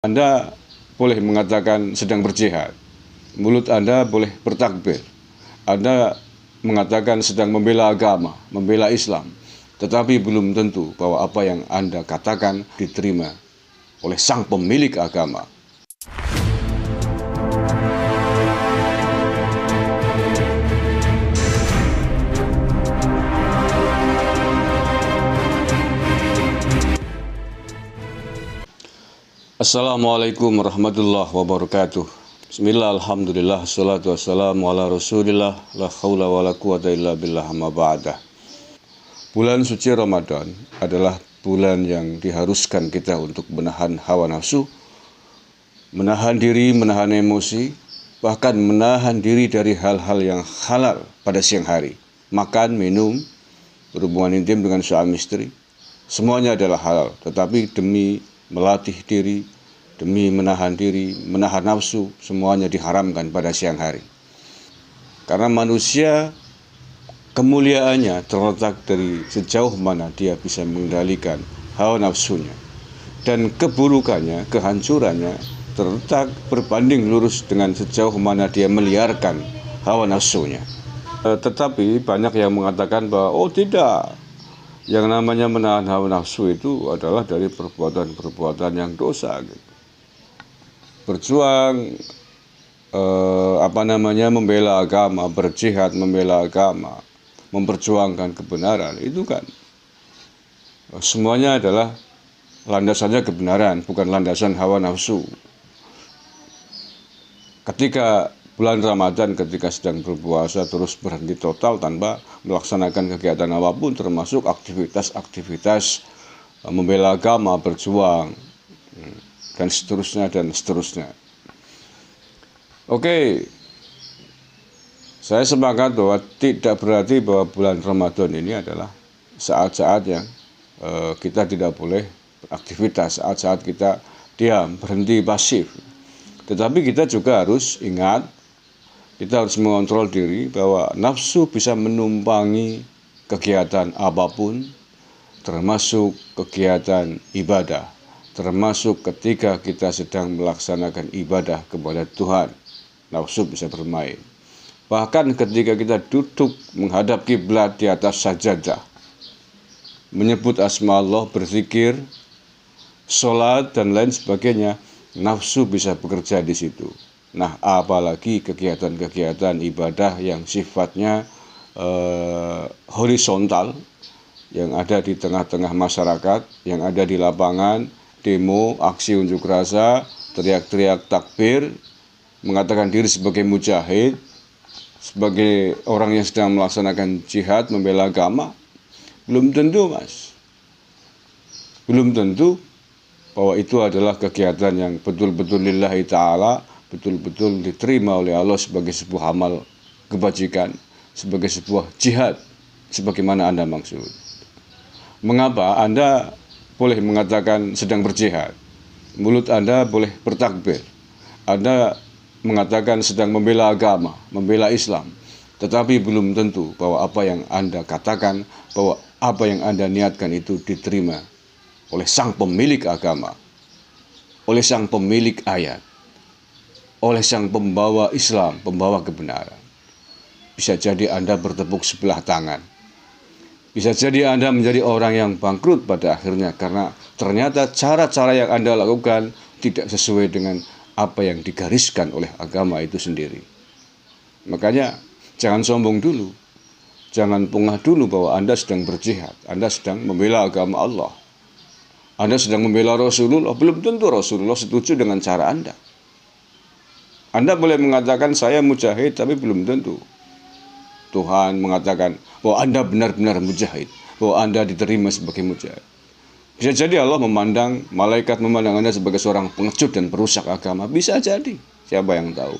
Anda boleh mengatakan sedang berjihad, mulut Anda boleh bertakbir, Anda mengatakan sedang membela agama, membela Islam, tetapi belum tentu bahwa apa yang Anda katakan diterima oleh sang pemilik agama. Assalamualaikum warahmatullahi wabarakatuh. Bismillah, alhamdulillah, salatu wassalamu ala rasulillah, la khawla wa la quwata illa billah, amma ba'dah. Bulan suci Ramadan adalah bulan yang diharuskan kita untuk menahan hawa nafsu, menahan diri, menahan emosi, bahkan menahan diri dari hal-hal yang halal pada siang hari. Makan, minum, berhubungan intim dengan suami istri, semuanya adalah halal, tetapi demi melatih diri, demi menahan diri, menahan nafsu, semuanya diharamkan pada siang hari. Karena manusia kemuliaannya terletak dari sejauh mana dia bisa mengendalikan hawa nafsunya. Dan keburukannya, kehancurannya terletak berbanding lurus dengan sejauh mana dia meliarkan hawa nafsunya. Tetapi banyak yang mengatakan bahwa oh tidak, yang namanya menahan hawa nafsu itu adalah dari perbuatan-perbuatan yang dosa. Gitu. Berjuang, membela agama, berjihad membela agama, memperjuangkan kebenaran, itu kan semuanya adalah landasannya kebenaran, bukan landasan hawa nafsu. Ketika bulan Ramadan, ketika sedang berpuasa, terus berhenti total tanpa melaksanakan kegiatan apapun, termasuk aktivitas membela agama, berjuang, dan seterusnya. Oke, saya sepakat bahwa tidak berarti bahwa bulan Ramadan ini adalah saat-saat yang kita tidak boleh beraktivitas, saat-saat kita diam, berhenti, pasif. Tetapi kita juga harus ingat, kita harus mengontrol diri bahwa nafsu bisa menumpangi kegiatan apapun, termasuk kegiatan ibadah, termasuk ketika kita sedang melaksanakan ibadah kepada Tuhan. Nafsu bisa bermain. Bahkan ketika kita duduk menghadap kiblat di atas sajadah, menyebut asma Allah, berzikir, sholat, dan lain sebagainya, nafsu bisa bekerja di situ. Nah, apalagi kegiatan-kegiatan ibadah yang sifatnya horizontal, yang ada di tengah-tengah masyarakat, yang ada di lapangan, demo, aksi unjuk rasa, teriak-teriak takbir, mengatakan diri sebagai mujahid, sebagai orang yang sedang melaksanakan jihad, membela agama. Belum tentu, Mas. Belum tentu bahwa itu adalah kegiatan yang betul-betul lillahi ta'ala, betul-betul diterima oleh Allah sebagai sebuah amal kebajikan, sebagai sebuah jihad, sebagaimana Anda maksud. Mengapa Anda boleh mengatakan sedang berjihad, mulut Anda boleh bertakbir, Anda mengatakan sedang membela agama, membela Islam, tetapi belum tentu bahwa apa yang Anda katakan, bahwa apa yang Anda niatkan itu diterima oleh sang pemilik agama, oleh sang pemilik ayat, oleh sang pembawa Islam, pembawa kebenaran. Bisa jadi Anda bertepuk sebelah tangan. Bisa jadi Anda menjadi orang yang bangkrut pada akhirnya karena ternyata cara-cara yang Anda lakukan tidak sesuai dengan apa yang digariskan oleh agama itu sendiri. Makanya jangan sombong dulu. Jangan pungah dulu bahwa Anda sedang berjihad, Anda sedang membela agama Allah. Anda sedang membela Rasulullah, belum tentu Rasulullah setuju dengan cara Anda. Anda boleh mengatakan saya mujahid, tapi belum tentu Tuhan mengatakan bahwa Anda benar-benar mujahid, bahwa Anda diterima sebagai mujahid. Bisa jadi Allah memandang, malaikat memandang Anda sebagai seorang pengecut dan perusak agama. Bisa jadi, siapa yang tahu.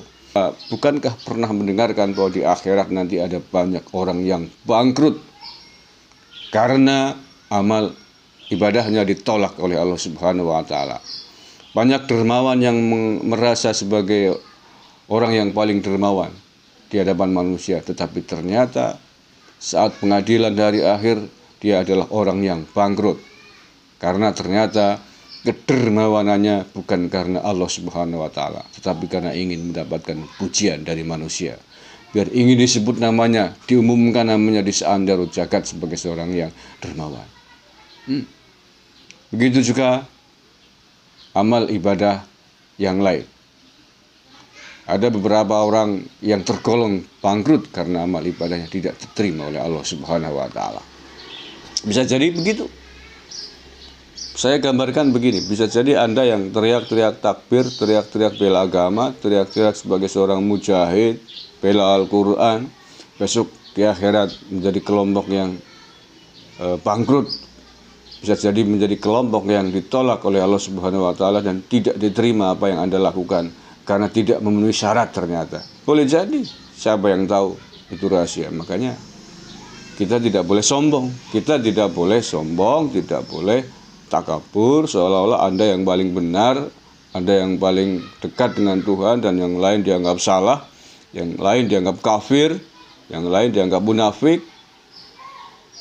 Bukankah pernah mendengarkan bahwa di akhirat nanti ada banyak orang yang bangkrut karena amal ibadahnya ditolak oleh Allah Subhanahu wa Ta'ala. Banyak dermawan yang merasa sebagai orang yang paling dermawan di hadapan manusia, tetapi ternyata saat pengadilan dari akhir dia adalah orang yang bangkrut karena ternyata kedermawanannya bukan karena Allah Subhanahu wa taala, tetapi karena ingin mendapatkan pujian dari manusia. Biar ingin disebut namanya, diumumkan namanya di seantero jagat sebagai seorang yang dermawan. Begitu juga amal ibadah yang lain. Ada beberapa orang yang tergolong bangkrut karena amal ibadahnya tidak diterima oleh Allah Subhanahu wa taala. Bisa jadi begitu. Saya gambarkan begini, bisa jadi Anda yang teriak-teriak takbir, teriak-teriak bela agama, teriak-teriak sebagai seorang mujahid, bela Al-Quran, besok di akhirat menjadi kelompok yang bangkrut. Bisa jadi menjadi kelompok yang ditolak oleh Allah Subhanahu wa taala dan tidak diterima apa yang Anda lakukan karena tidak memenuhi syarat ternyata. Boleh jadi, siapa yang tahu, itu rahasia. Makanya kita tidak boleh sombong, tidak boleh takabur seolah-olah Anda yang paling benar, Anda yang paling dekat dengan Tuhan dan yang lain dianggap salah, yang lain dianggap kafir, yang lain dianggap munafik.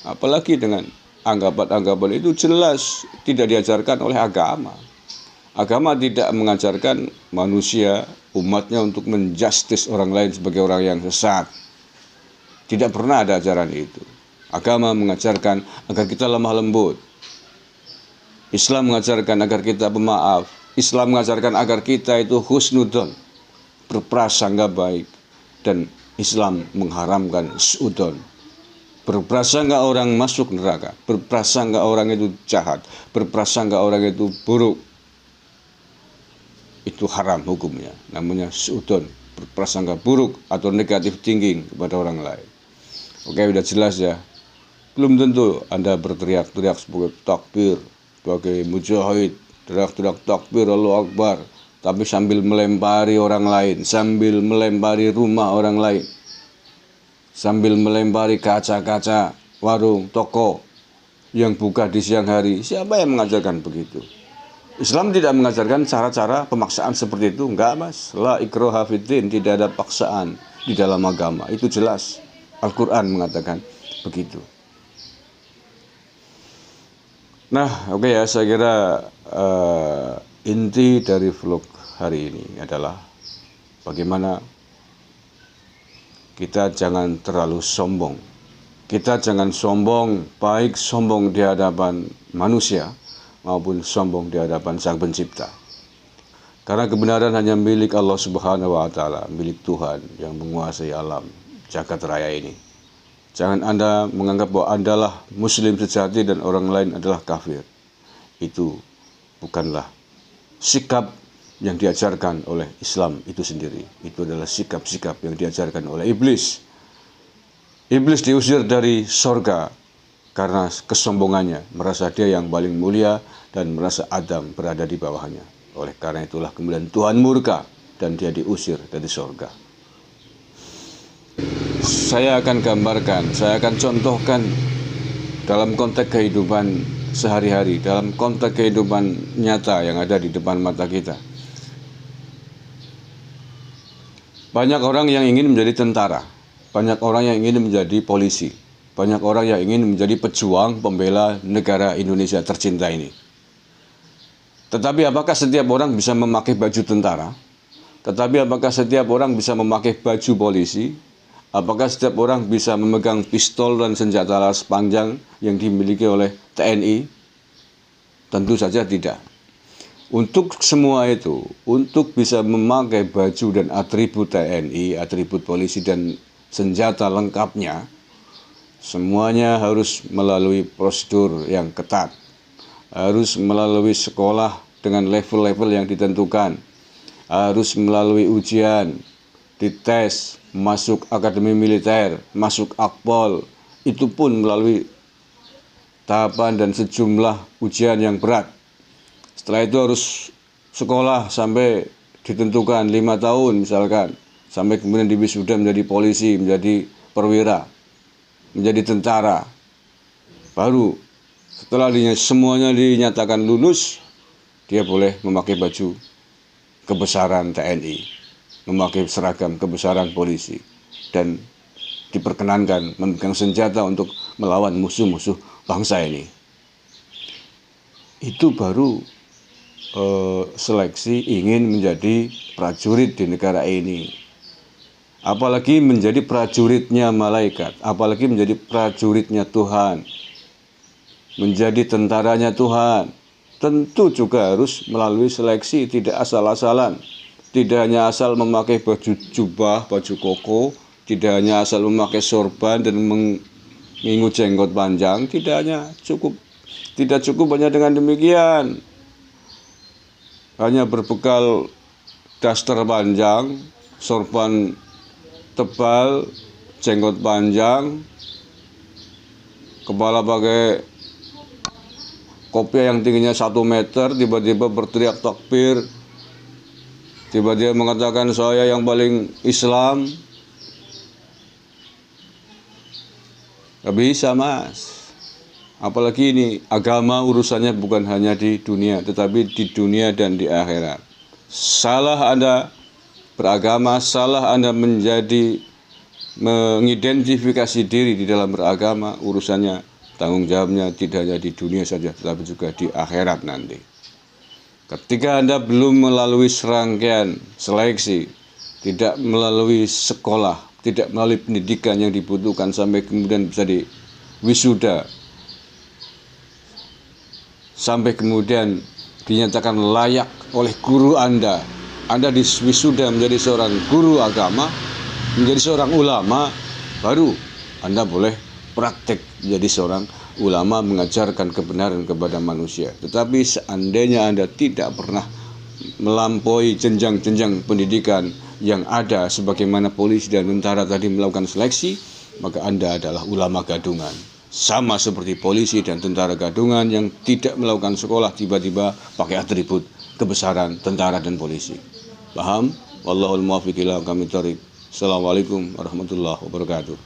Apalagi dengan anggapan-anggapan itu jelas tidak diajarkan oleh agama. Agama tidak mengajarkan manusia, umatnya untuk menjustis orang lain sebagai orang yang sesat. Tidak pernah ada ajaran itu. Agama mengajarkan agar kita lemah lembut. Islam mengajarkan agar kita pemaaf. Islam mengajarkan agar kita itu husnudon, berprasangka baik. Dan Islam mengharamkan suudon, berprasangka orang masuk neraka, berprasangka orang itu jahat, berprasangka orang itu buruk. Itu haram hukumnya, namanya suudon, berprasangka buruk atau negatif thinking kepada orang lain. Oke, udah jelas ya. Belum tentu Anda berteriak-teriak sebagai takbir, sebagai mujahid, teriak-teriak takbir Allahu Akbar, tapi sambil melempari orang lain, sambil melempari rumah orang lain, sambil melempari kaca-kaca warung, toko yang buka di siang hari. Siapa yang mengajarkan begitu? Islam tidak mengajarkan cara-cara pemaksaan seperti itu. Enggak, Mas. La ikraha fiddin, tidak ada paksaan di dalam agama. Itu jelas. Al-Quran mengatakan begitu. Nah, oke ya, saya kira inti dari vlog hari ini adalah bagaimana kita jangan terlalu sombong. Kita jangan sombong, baik sombong di hadapan manusia maupun sombong di hadapan Sang Pencipta. Karena kebenaran hanya milik Allah Subhanahu wa taala, milik Tuhan yang menguasai alam jagat raya ini. Jangan Anda menganggap bahwa Anda lah muslim sejati dan orang lain adalah kafir. Itu bukanlah sikap yang diajarkan oleh Islam itu sendiri. Itu adalah sikap-sikap yang diajarkan oleh iblis. Iblis diusir dari sorga karena kesombongannya, merasa dia yang paling mulia dan merasa Adam berada di bawahnya. Oleh karena itulah kemudian Tuhan murka dan dia diusir dari sorga. Saya akan gambarkan, saya akan contohkan dalam konteks kehidupan sehari-hari, dalam konteks kehidupan nyata yang ada di depan mata kita. Banyak orang yang ingin menjadi tentara, banyak orang yang ingin menjadi polisi, banyak orang yang ingin menjadi pejuang pembela negara Indonesia tercinta ini. Tetapi apakah setiap orang bisa memakai baju tentara? Tetapi apakah setiap orang bisa memakai baju polisi? Apakah setiap orang bisa memegang pistol dan senjata laras panjang yang dimiliki oleh TNI? Tentu saja tidak. Untuk semua itu, untuk bisa memakai baju dan atribut TNI, atribut polisi dan senjata lengkapnya, semuanya harus melalui prosedur yang ketat. Harus melalui sekolah dengan level-level yang ditentukan. Harus melalui ujian, dites, masuk akademi militer, masuk akpol, itu pun melalui tahapan dan sejumlah ujian yang berat. Setelah itu harus sekolah sampai ditentukan 5 tahun misalkan, sampai kemudian diwisuda menjadi polisi, menjadi perwira, menjadi tentara. Baru setelah semuanya dinyatakan lulus, dia boleh memakai baju kebesaran TNI, memakai seragam kebesaran polisi, dan diperkenankan memegang senjata untuk melawan musuh-musuh bangsa ini. Itu baru seleksi ingin menjadi prajurit di negara ini. Apalagi menjadi prajuritnya malaikat, apalagi menjadi prajuritnya Tuhan, menjadi tentaranya Tuhan. Tentu juga harus melalui seleksi, tidak asal-asalan. Tidak hanya asal memakai baju jubah, baju koko, tidak hanya asal memakai sorban dan mengingut jenggot panjang, tidak cukup hanya dengan demikian. Hanya berbekal daster panjang, sorban tebal, jenggot panjang, kepala pakai kopiah yang tingginya 1 meter, tiba-tiba berteriak takbir, tiba-tiba mengatakan saya yang paling Islam. Gak bisa, Mas. Apalagi ini agama urusannya bukan hanya di dunia, tetapi di dunia dan di akhirat. Salah Anda beragama, salah Anda mengidentifikasi diri di dalam beragama, urusannya, tanggung jawabnya tidak hanya di dunia saja, tetapi juga di akhirat nanti. Ketika Anda belum melalui serangkaian seleksi, tidak melalui sekolah, tidak melalui pendidikan yang dibutuhkan sampai kemudian bisa diwisuda, sampai kemudian dinyatakan layak oleh guru Anda diwisuda menjadi seorang guru agama, menjadi seorang ulama, baru Anda boleh praktek menjadi seorang ulama mengajarkan kebenaran kepada manusia. Tetapi seandainya Anda tidak pernah melampaui jenjang-jenjang pendidikan yang ada sebagaimana polisi dan tentara tadi melakukan seleksi, maka Anda adalah ulama gadungan. Sama seperti polisi dan tentara gadungan yang tidak melakukan sekolah tiba-tiba pakai atribut kebesaran tentara dan polisi. Paham? Wallahul muwaffiq ila aqwamit thoriq. Assalamualaikum warahmatullahi wabarakatuh.